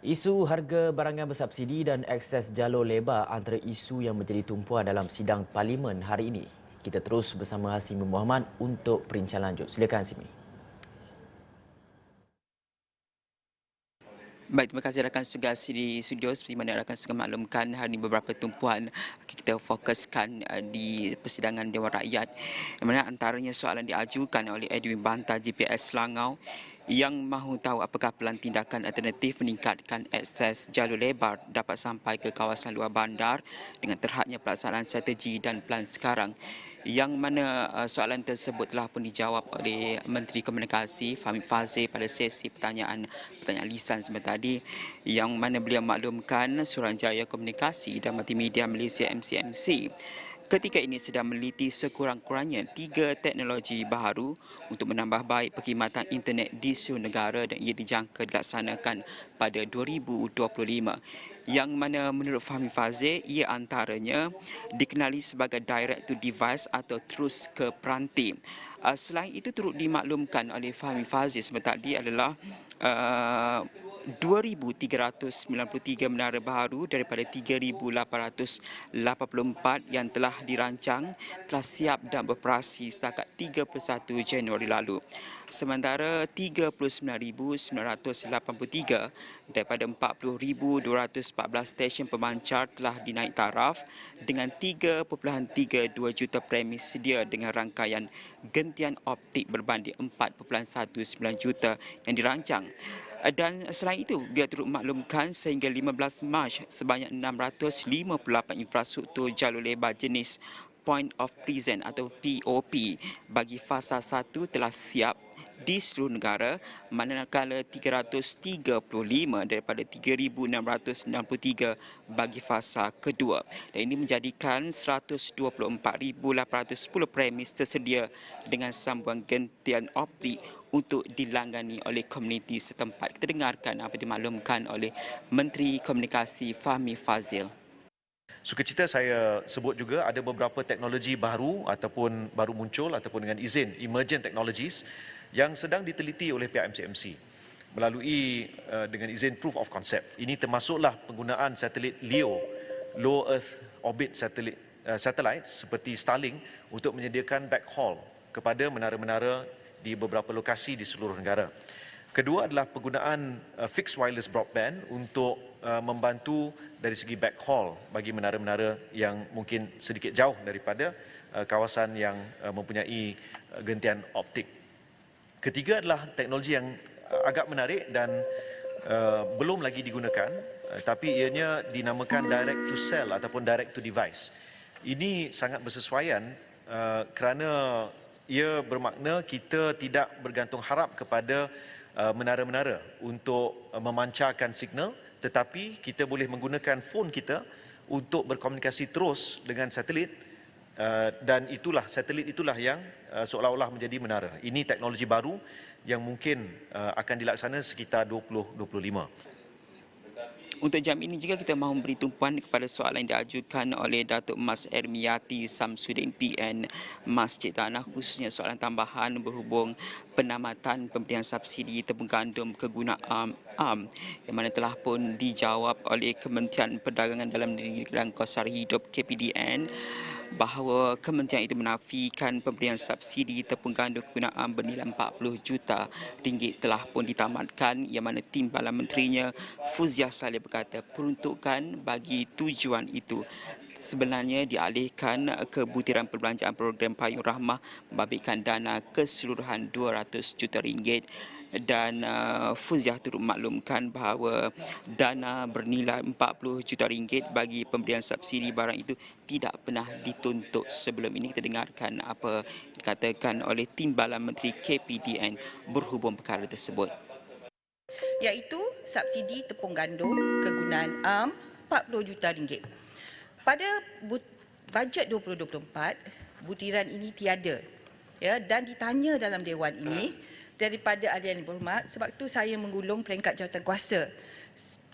Isu harga barangan bersubsidi dan akses jalur lebar antara isu yang menjadi tumpuan dalam sidang Parlimen hari ini. Kita terus bersama Hasimi Muhammad untuk perincangan lanjut. Silakan Hasimi. Baik, terima kasih rakan tugas di studio. Seperti mana rakan sudah maklumkan, hari ini beberapa tumpuan kita fokuskan di persidangan Dewan Rakyat. Yang mana antaranya soalan diajukan oleh Edwin Banta GPS Selangau yang mahu tahu apakah pelan tindakan alternatif meningkatkan akses jalur lebar dapat sampai ke kawasan luar bandar dengan terhadnya pelaksanaan strategi dan plan sekarang. Yang mana soalan tersebut telah pun dijawab oleh Menteri Komunikasi Fahmi Fadzil pada sesi pertanyaan lisan sebentar tadi, yang mana beliau maklumkan Suruhanjaya Komunikasi dan Multimedia Malaysia MCMC ketika ini sedang meneliti sekurang-kurangnya 3 teknologi baharu untuk menambah baik perkhidmatan internet di seluruh negara dan ia dijangka dilaksanakan pada 2025. Yang mana menurut Fahmi Fadzil, ia antaranya dikenali sebagai direct to device atau terus ke peranti. Selain itu turut dimaklumkan oleh Fahmi Fadzil sebentar tadi adalah 2,393 menara baharu daripada 3,884 yang telah dirancang telah siap dan beroperasi setakat 31 Januari lalu. Sementara 39,983 daripada 40,214 stesen pemancar telah dinaik taraf dengan 3.32 juta premis sedia dengan rangkaian gentian optik berbanding 4.19 juta yang dirancang. Dan selain itu, dia turut maklumkan sehingga 15 Mac sebanyak 658 infrastruktur jalur lebar jenis Point of Present atau POP bagi fasa 1 telah siap di seluruh negara, manakala 335 daripada 3,663 bagi fasa kedua. Dan ini menjadikan 124,810 premis tersedia dengan sambungan gentian optik untuk dilangani oleh komuniti setempat. Kita dengarkan apa dimaklumkan oleh Menteri Komunikasi Fahmi Fadzil. Sukacita saya sebut juga ada beberapa teknologi baru ataupun baru muncul ataupun dengan izin emergent technologies yang sedang diteliti oleh pihak MCMC melalui dengan izin proof of concept. Ini termasuklah penggunaan satelit LEO, Low Earth Orbit Satellite seperti Starlink untuk menyediakan backhaul kepada menara-menara di beberapa lokasi di seluruh negara. Kedua adalah penggunaan fixed wireless broadband untuk membantu dari segi backhaul bagi menara-menara yang mungkin sedikit jauh daripada kawasan yang mempunyai gentian optik. Ketiga adalah teknologi yang agak menarik dan belum lagi digunakan, tapi ianya dinamakan direct to cell ataupun direct to device. Ini sangat bersesuaian kerana ia bermakna kita tidak bergantung harap kepada menara-menara untuk memancarkan signal, tetapi kita boleh menggunakan phone kita untuk berkomunikasi terus dengan satelit dan satelit itulah yang seolah-olah menjadi menara. Ini teknologi baru yang mungkin akan dilaksana sekitar 2025. Untuk jam ini juga kita mahu memberi tumpuan kepada soalan yang diajukan oleh Datuk Mas Ermiati Samsudin PN Masjid Tanah, khususnya soalan tambahan berhubung penamatan pemberian subsidi tepung gandum kegunaan am yang mana telah pun dijawab oleh Kementerian Perdagangan Dalam Negeri dan Kos Sara Hidup KPDN bahawa kementerian itu menafikan pemberian subsidi tepung gandum kegunaan bernilai 40 juta ringgit telah pun ditamatkan, yang mana timbalan menterinya Fuziah Saleh berkata peruntukan bagi tujuan itu sebenarnya dialihkan ke butiran perbelanjaan program Payung Rahmah membabitkan dana keseluruhan 200 juta ringgit. Dan Fuziah turut maklumkan bahawa dana bernilai 40 juta ringgit bagi pemberian subsidi barang itu tidak pernah dituntut sebelum ini. Kita dengarkan apa dikatakan oleh Timbalan Menteri KPDN berhubung perkara tersebut. Iaitu subsidi tepung gandum kegunaan am 40 juta ringgit. Pada bajet 2024, butiran ini tiada, ya, dan ditanya dalam Dewan ini daripada ahli yang berhormat, sebab itu saya menggulung peringkat jawatankuasa.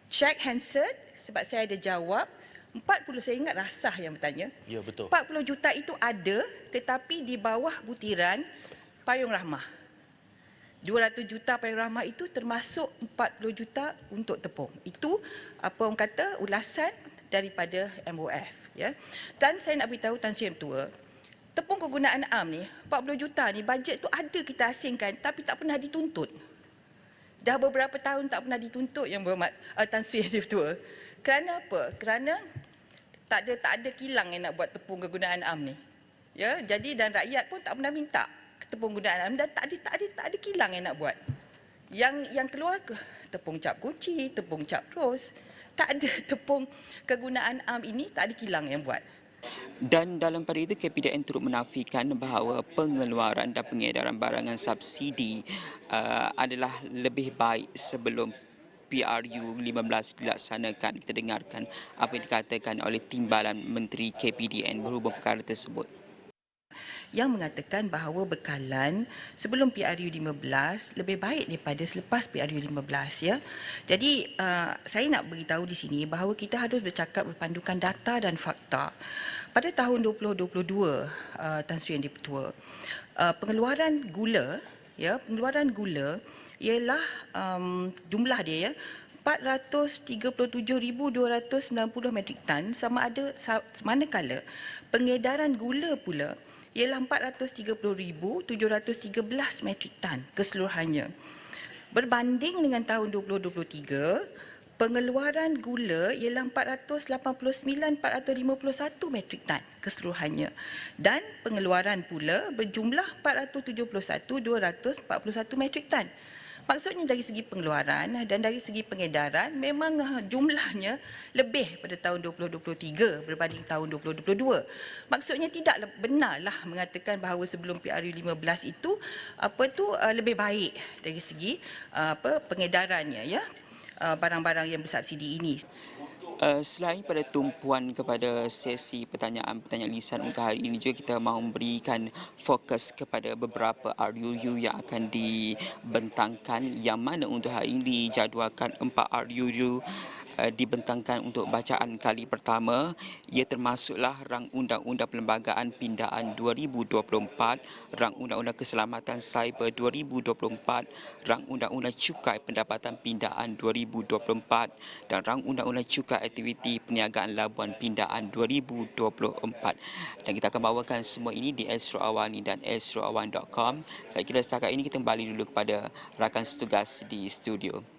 Check Hansen, sebab saya ada jawab 40, saya ingat Rasah yang bertanya. Ya, betul. 40 juta itu ada, tetapi di bawah butiran Payung Rahmah. 200 juta Payung Rahmah itu termasuk 40 juta untuk tepung. Itu apa orang kata ulasan daripada MOF, ya. Dan saya nak beritahu Tan Sri Yang Tua, tepung kegunaan am ni 40 juta ni bajet tu ada kita asingkan tapi tak pernah dituntut. Dah beberapa tahun tak pernah dituntut Yang Berhormat Tan Sri Yang Tua. Kerana apa? Kerana tak ada kilang yang nak buat tepung kegunaan am ni. Ya, jadi dan rakyat pun tak pernah minta tepung kegunaan am dan tak ada kilang yang nak buat. Yang keluar ke tepung cap kunci, tepung cap ros, tak ada tepung kegunaan am ini, tak ada kilang yang buat. Dan dalam pada itu KPDN turut menafikan bahawa pengeluaran dan pengedaran barangan subsidi adalah lebih baik sebelum PRU 15 dilaksanakan. Kita dengarkan apa yang dikatakan oleh Timbalan Menteri KPDN berhubung perkara tersebut. Yang mengatakan bahawa bekalan sebelum PRU 15 lebih baik daripada selepas PRU 15, ya. Jadi saya nak beritahu di sini bahawa kita harus bercakap berpandukan data dan fakta. Pada tahun 2022, Tan Sri Yang Tua, pengeluaran gula, ya, pengeluaran gula ialah jumlah dia, ya, 437,290 metrik tan, manakala pengedaran gula pula ialah 430,713 metrik tan keseluruhannya. Berbanding dengan tahun 2023, pengeluaran gula ialah 489,451 metrik tan keseluruhannya. Dan pengeluaran pula berjumlah 471,241 metrik tan. Maksudnya dari segi pengeluaran dan dari segi pengedaran memang jumlahnya lebih pada tahun 2023 berbanding tahun 2022. Maksudnya tidak benarlah mengatakan bahawa sebelum PRU 15 itu lebih baik dari segi pengedarannya, ya, barang-barang yang bersubsidi ini. Selain pada tumpuan kepada sesi pertanyaan-pertanyaan lisan untuk hari ini, juga kita mahu memberikan fokus kepada beberapa RUU yang akan dibentangkan, yang mana untuk hari ini dijadualkan 4 RUU dibentangkan untuk bacaan kali pertama. Ia termasuklah Rang Undang-Undang Perlembagaan Pindaan 2024, Rang Undang-Undang Keselamatan Cyber 2024, Rang Undang-Undang Cukai Pendapatan Pindaan 2024 dan Rang Undang-Undang Cukai Aktiviti Perniagaan Labuan Pindaan 2024. Dan kita akan bawakan semua ini di Astro-Awani dan astroawan.com. Saya kira setakat ini kita kembali dulu kepada rakan setugas di studio.